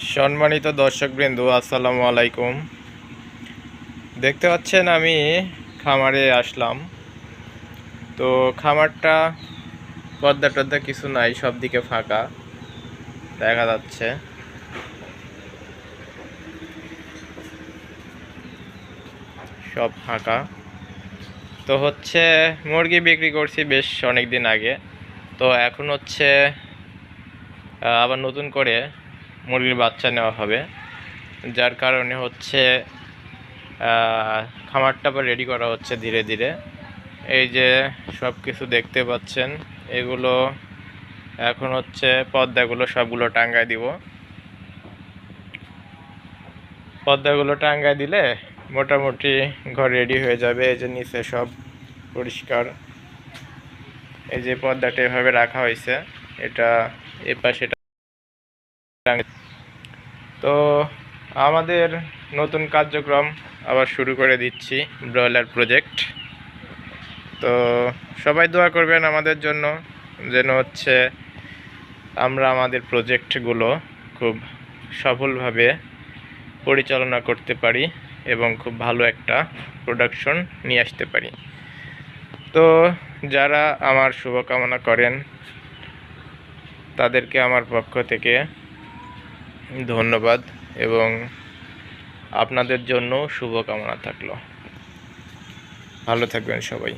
সম্মানিত দর্শকবৃন্দ, আসসালামু আলাইকুম। দেখতে পাচ্ছেন আমি খামারে আসলাম। তো খামারটা পর্দা টর্দা কিছু নাই, সব দিকে ফাঁকা দেখা যাচ্ছে। সব ফাঁকা। তো মুরগি বিক্রি করছি বেশ অনেক দিন আগে। তো এখন আবার নতুন করে মুরগির বাচ্চা নেওয়া হবে, যার কারণে খামারটা আবার রেডি করা হচ্ছে ধীরে ধীরে। এই যে সব কিছু দেখতে পাচ্ছেন, এগুলো এখন পর্দাগুলো সবগুলো টাঙ্গায় দিব। পর্দাগুলো টাঙ্গায় দিলে মোটামুটি ঘর রেডি হয়ে যাবে। এই যে নিচে সব পরিষ্কার, এই যে পর্দাটা এভাবে রাখা হয়েছে, এটা এপাশে। তো আমাদের নতুন কার্যক্রম আবার শুরু করে দিচ্ছি, ব্রয়লার প্রজেক্ট। তো সবাই দোয়া করবেন আমাদের জন্য, যেন আমরা আমাদের প্রজেক্টগুলো খুব সফলভাবে পরিচালনা করতে পারি এবং খুব ভালো একটা প্রোডাকশন নিয়ে আসতে পারি। তো যারা আমার শুভকামনা করেন তাদেরকে আমার পক্ষ থেকে ধন্যবাদ এবং আপনাদের জন্য শুভকামনা থাকলো। ভালো থাকবেন সবাই।